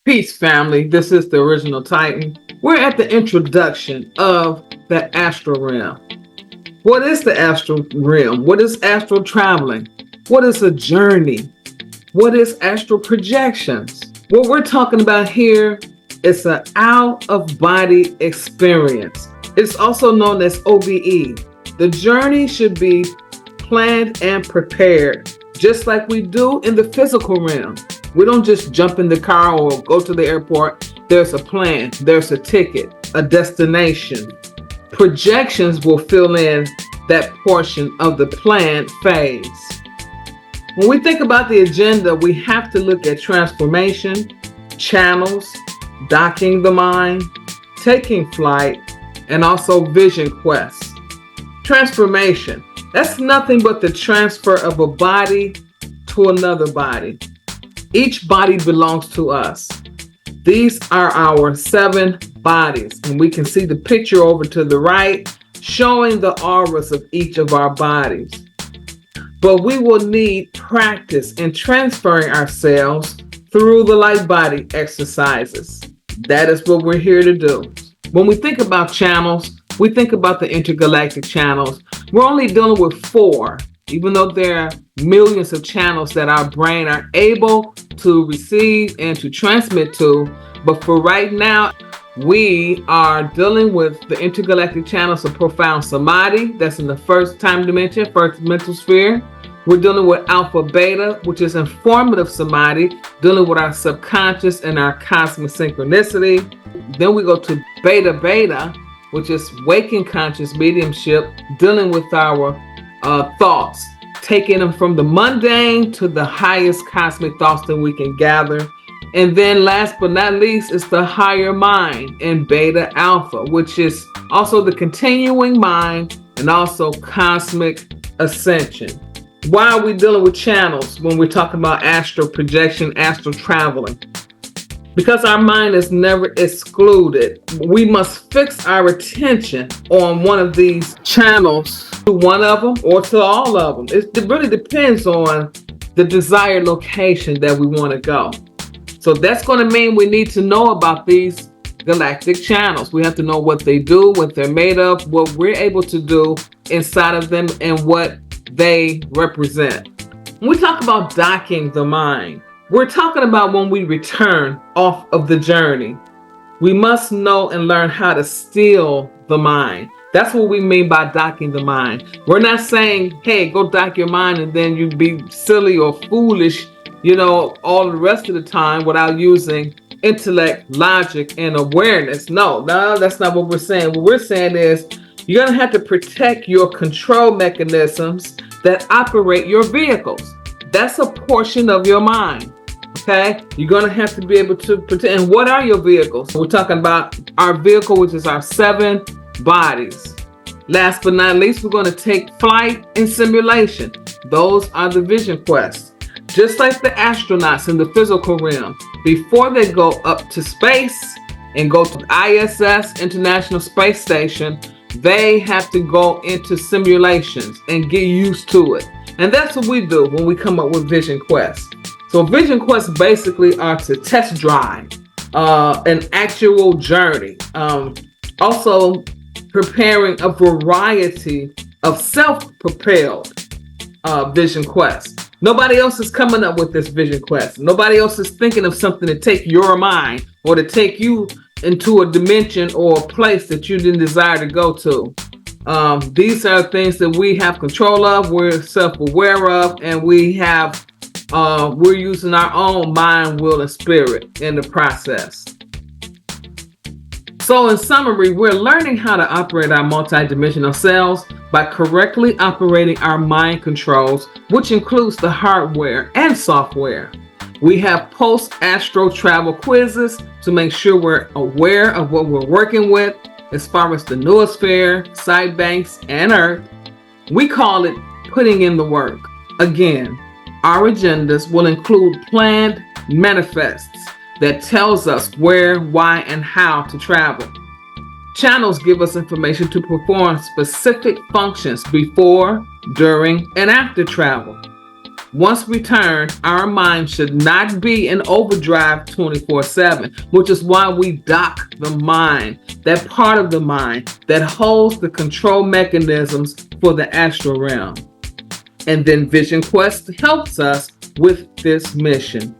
Peace, family. This is the Original Titan. We're at the introduction of the astral realm. What is the astral realm? What is astral traveling? What is a journey? What is astral projections? What we're talking about here is an out-of-body experience. It's also known as OBE. The journey should be planned and prepared, just like we do in the physical realm. We don't just jump in the car or go to the airport. There's a plan, there's a ticket, a destination. Projections will fill in that portion of the planned phase. When we think about the agenda, we have to look at transformation, channels, docking the mind, taking flight, and also vision quests. Transformation, that's nothing but the transfer of a body to another body. Each body belongs to us. These are our 7 bodies, and we can see the picture over to the right showing the auras of each of our bodies. But we will need practice in transferring ourselves through the light body exercises. That is what we're here to do. When we think about channels, we think about the intergalactic channels. We're only dealing with 4, even though there are millions of channels that our brain are able to receive and to transmit to. But for right now, we are dealing with the intergalactic channels of profound samadhi. That's in the first time dimension, first mental sphere. We're dealing with alpha beta, which is informative samadhi, dealing with our subconscious and our cosmic synchronicity. Then we go to beta beta, which is waking conscious mediumship, dealing with our thoughts, taking them from the mundane to the highest cosmic thoughts that we can gather. And then last but not least is the higher mind in beta alpha, which is also the continuing mind and also cosmic ascension. Why are we dealing with channels when we're talking about astral projection, astral traveling? Because our mind is never excluded. We must fix our attention on one of these channels, to one of them or to all of them. It really depends on the desired location that we want to go. So that's going to mean we need to know about these galactic channels. We have to know what they do, what they're made of, what we're able to do inside of them, and what they represent. When we talk about docking the mind, we're talking about when we return off of the journey. We must know and learn how to still the mind. That's what we mean by docking the mind. We're not saying, hey, go dock your mind and then you be silly or foolish, all the rest of the time without using intellect, logic, and awareness. No, that's not what we're saying. What we're saying is you're going to have to protect your control mechanisms that operate your vehicles. That's a portion of your mind. Okay, you're going to have to be able to protect. And what are your vehicles? We're talking about our vehicle, which is our 7 bodies. Last but not least, we're going to take flight and simulation. Those are the vision quests. Just like the astronauts in the physical realm, before they go up to space and go to ISS, International Space Station, they have to go into simulations and get used to it. And that's what we do when we come up with vision quests. So vision quests basically are to test drive an actual journey. Also preparing a variety of self-propelled vision quests. Nobody else is coming up with this vision quest. Nobody else is thinking of something to take your mind or to take you into a dimension or a place that you didn't desire to go to. These are things that we have control of, we're self-aware of, and we're using our own mind, will, and spirit in the process. So in summary, we're learning how to operate our multidimensional selves by correctly operating our mind controls, which includes the hardware and software. We have post-astral travel quizzes to make sure we're aware of what we're working with as far as the noosphere, side banks, and Earth. We call it putting in the work. Again, our agendas will include planned manifests that tells us where, why, and how to travel. Channels give us information to perform specific functions before, during, and after travel. Once returned, our mind should not be in overdrive 24/7, which is why we dock the mind, that part of the mind that holds the control mechanisms for the astral realm. And then Vision Quest helps us with this mission.